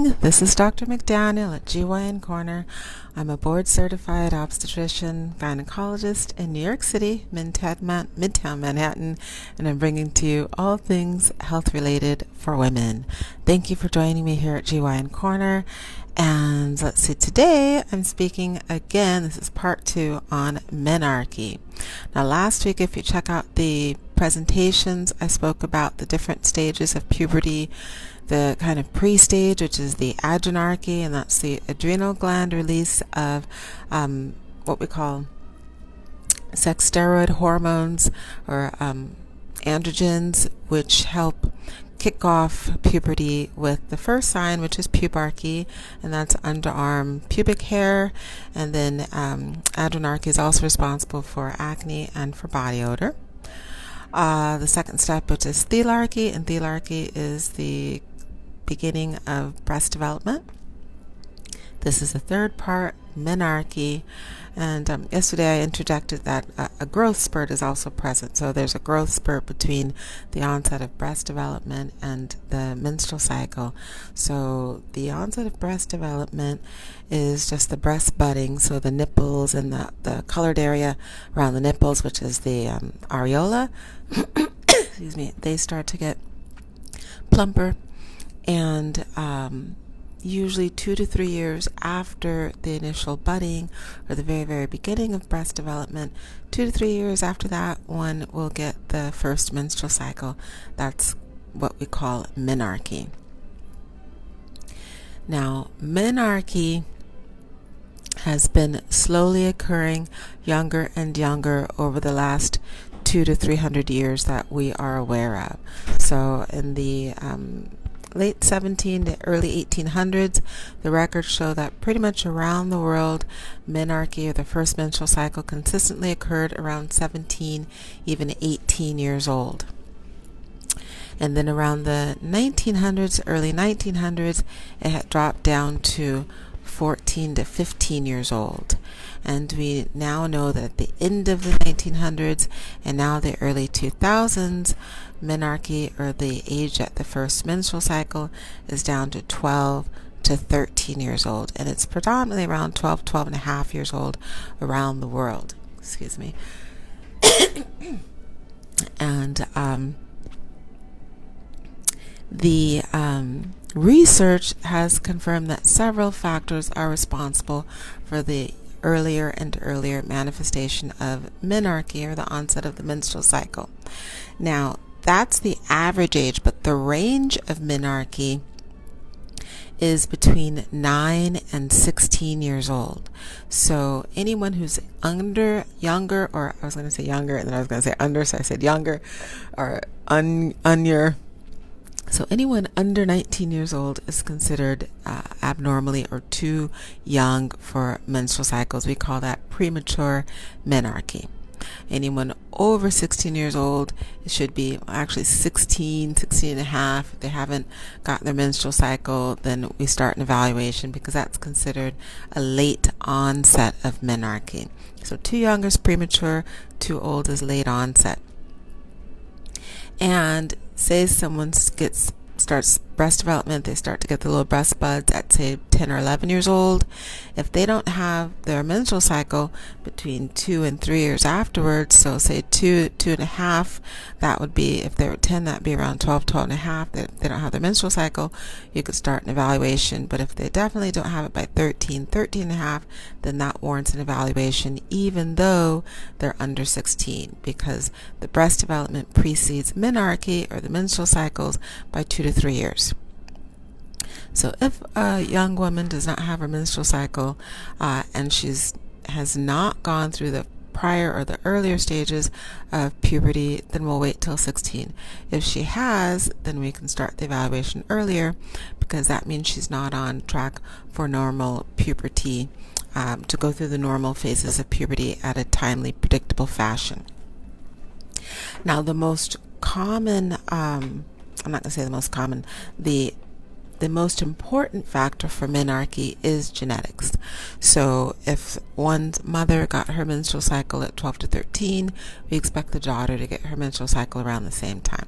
morning. This is Dr. McDaniel at GYN Corner. I'm a board-certified obstetrician, gynecologist in New York City, Midtown Manhattan, and I'm bringing to you all things health-related for women. Thank you for joining me here at GYN Corner. And let's see, today I'm speaking again, this is part 2 on menarche. Now last week, if you check out the presentations, I spoke about the different stages of puberty, the kind of pre-stage, which is the adrenarche, and that's the adrenal gland release of what we call sex steroid hormones or androgens, which help kick off puberty with the first sign, which is pubarche, and that's underarm pubic hair. And then adrenarche is also responsible for acne and for body odor. The second step, which is thelarche, and thelarche is the beginning of breast development. This is the third part, menarche. And yesterday I interjected that a growth spurt is also present. So there's a growth spurt between the onset of breast development and the menstrual cycle. So the onset of breast development is just the breast budding, so the nipples and the colored area around the nipples, which is the areola, excuse me, they start to get plumper. And usually 2 to 3 years after the initial budding or the very, very beginning of breast development, 2 to 3 years after that, one will get the first menstrual cycle. That's what we call menarche. Now, menarche has been slowly occurring younger and younger over the last 200 to 300 years that we are aware of. So in the late 17 to early 1800s, the records show that pretty much around the world, menarche, or the first menstrual cycle, consistently occurred around 17, even 18 years old. And then around the 1900s, early 1900s, it had dropped down to 14 to 15 years old. And we now know that at the end of the 1900s and now the early 2000s, menarche, or the age at the first menstrual cycle, is down to 12 to 13 years old. And it's predominantly around 12 and a half years old around the world. Excuse me. And the research has confirmed that several factors are responsible for the earlier and earlier manifestation of menarche, or the onset of the menstrual cycle. Now, that's the average age, but the range of menarche is between 9 and 16 years old. So anyone who's younger, or I was going to say younger, and then I was going to say under, so I said younger, or under. So anyone under 19 years old is considered abnormally or too young for menstrual cycles. We call that premature menarche. Anyone over 16 years old, it should be actually 16 and a half. If they haven't got their menstrual cycle, then we start an evaluation, because that's considered a late onset of menarche. So too young is premature, too old is late onset. And say someone starts breast development, they start to get the little breast buds at, say, 10 or 11 years old. If they don't have their menstrual cycle between 2 and 3 years afterwards, so say 2 and a half, that would be, if they were 10, that'd be around 12 and a half. They don't have their menstrual cycle, you could start an evaluation. But if they definitely don't have it by 13 and a half, then that warrants an evaluation, even though they're under 16, because the breast development precedes menarche, or the menstrual cycles, by 2 to 3 years. So if a young woman does not have her menstrual cycle and has not gone through the prior or the earlier stages of puberty, then we'll wait till 16. If she has, then we can start the evaluation earlier, because that means she's not on track for normal puberty, to go through the normal phases of puberty at a timely, predictable fashion. Now, the most common, I'm not going to say the most common, the most important factor for menarche is genetics. So if one's mother got her menstrual cycle at 12 to 13, we expect the daughter to get her menstrual cycle around the same time.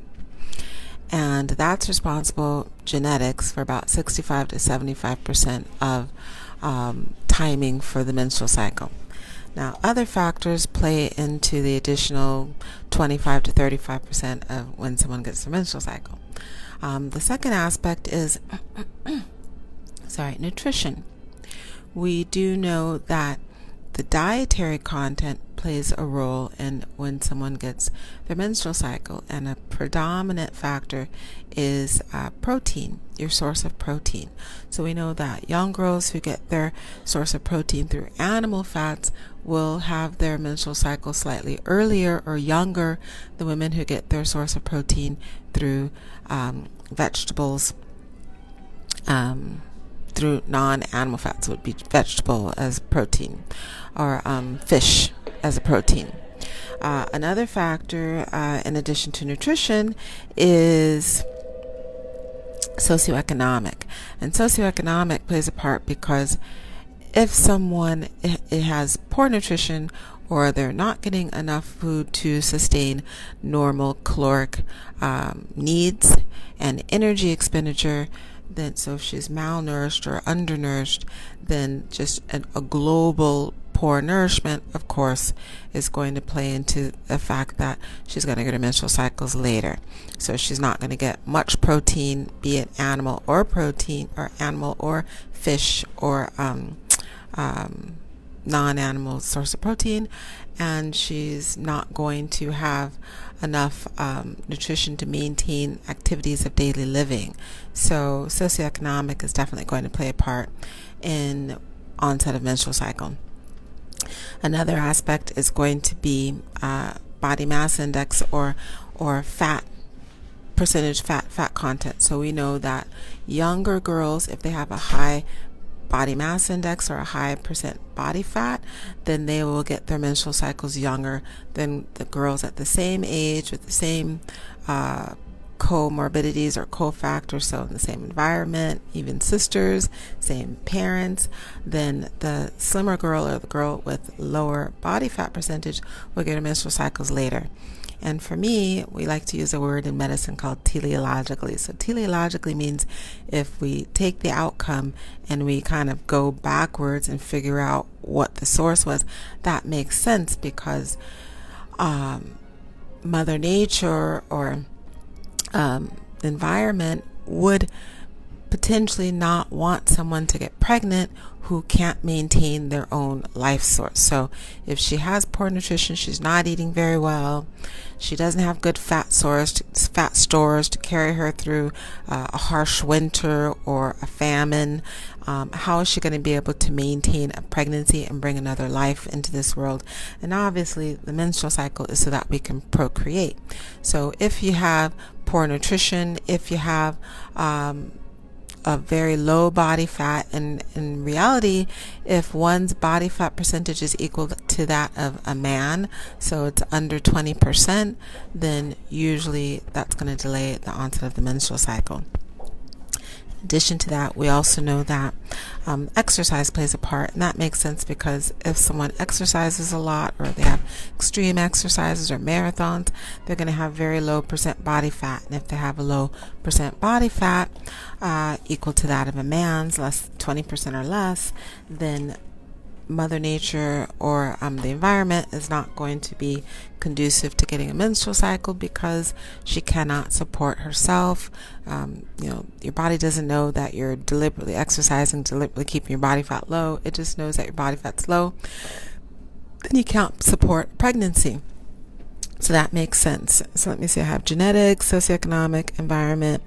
and that's responsible, genetics, for about 65 to 75% of timing for the menstrual cycle. Now, other factors play into the additional 25 to 35% of when someone gets their menstrual cycle. The second aspect is nutrition. We do know that the dietary content plays a role in when someone gets their menstrual cycle, and a predominant factor is protein, your source of protein. So we know that young girls who get their source of protein through animal fats will have their menstrual cycle slightly earlier or younger than women who get their source of protein through vegetables, through non-animal fats, would be vegetable as protein, or fish as a protein. Another factor, in addition to nutrition, is socioeconomic. And socioeconomic plays a part because if someone it has poor nutrition, or they're not getting enough food to sustain normal caloric needs and energy expenditure, then so if she's malnourished or undernourished, then just a global poor nourishment, of course, is going to play into the fact that she's going to get her menstrual cycles later. So she's not going to get much protein, be it animal or protein, or animal or fish, or non-animal source of protein, and she's not going to have enough nutrition to maintain activities of daily living. So socioeconomic is definitely going to play a part in onset of menstrual cycle. Another aspect is going to be body mass index, or fat percentage, fat content. So we know that younger girls, if they have a high body mass index or a high percent body fat, then they will get their menstrual cycles younger than the girls at the same age with the same comorbidities or cofactors, so in the same environment, even sisters, same parents. Then the slimmer girl, or the girl with lower body fat percentage, will get her menstrual cycles later. And for me, we like to use a word in medicine called teleologically. So teleologically means if we take the outcome and we kind of go backwards and figure out what the source was, that makes sense, because Mother Nature or environment would potentially not want someone to get pregnant who can't maintain their own life source. So if she has poor nutrition, she's not eating very well, she doesn't have good fat stores to carry her through a harsh winter or a famine, how is she going to be able to maintain a pregnancy and bring another life into this world? And obviously the menstrual cycle is so that we can procreate. So if you have poor nutrition, if you have a very low body fat, and in reality, if one's body fat percentage is equal to that of a man, so it's under 20%, then usually that's going to delay the onset of the menstrual cycle. In addition to that, we also know that exercise plays a part, and that makes sense because if someone exercises a lot, or they have extreme exercises or marathons, they're going to have very low percent body fat. And if they have a low percent body fat equal to that of a man's, less 20% or less, then Mother Nature or the environment is not going to be conducive to getting a menstrual cycle, because she cannot support herself. Your body doesn't know that you're deliberately exercising, deliberately keeping your body fat low. It just knows that your body fat's low. Then you can't support pregnancy. So that makes sense. So let me see. I have genetics, socioeconomic, environment,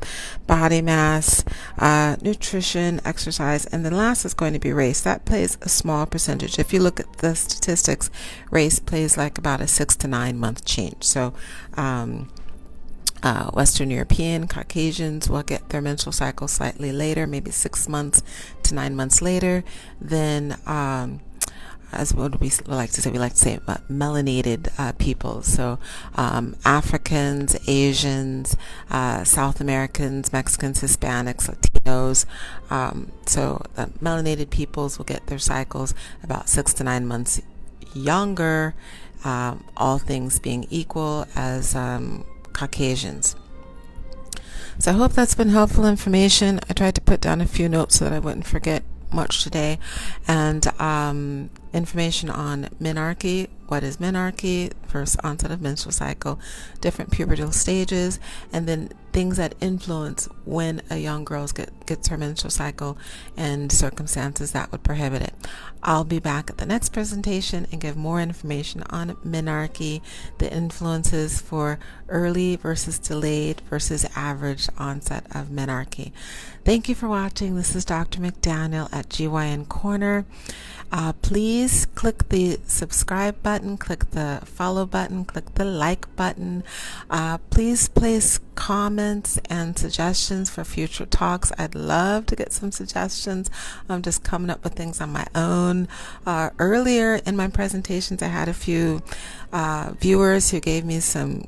body mass, nutrition, exercise, and then last is going to be race. That plays a small percentage. If you look at the statistics, race plays like about a 6 to 9 month change. So Western European Caucasians will get their menstrual cycle slightly later, maybe 6 months to 9 months later than as what we like to say, melanated people. So Africans, Asians, South Americans, Mexicans, Hispanics, Latinos. So melanated peoples will get their cycles about 6 to 9 months younger, all things being equal, as Caucasians. So I hope that's been helpful information. I tried to put down a few notes so that I wouldn't forget much today, and information on menarche. What is menarche? First onset of menstrual cycle, different pubertal stages, and then things that influence when a young girl gets her menstrual cycle and circumstances that would prohibit it. I'll be back at the next presentation and give more information on menarche, the influences for early versus delayed versus average onset of menarche. Thank you for watching. This is Dr. McDaniel at GYN Corner. Please click the subscribe button, click the follow button, click the like button. Please place comments and suggestions for future talks. I'd love to get some suggestions. I'm just coming up with things on my own. Earlier in my presentations, I had a few viewers who gave me some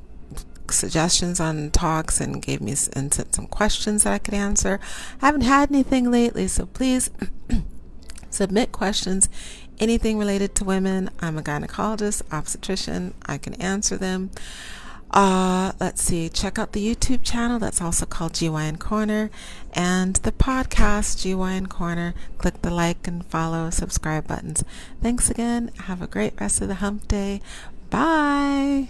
suggestions on talks and gave me and sent some questions that I could answer. I haven't had anything lately, so please submit questions, anything related to women. I'm a gynecologist, obstetrician. I can answer them. Let's see, check out the YouTube channel that's also called GYN Corner, and the podcast GYN Corner. Click the like and follow, subscribe buttons. Thanks again. Have a great rest of the hump day. Bye.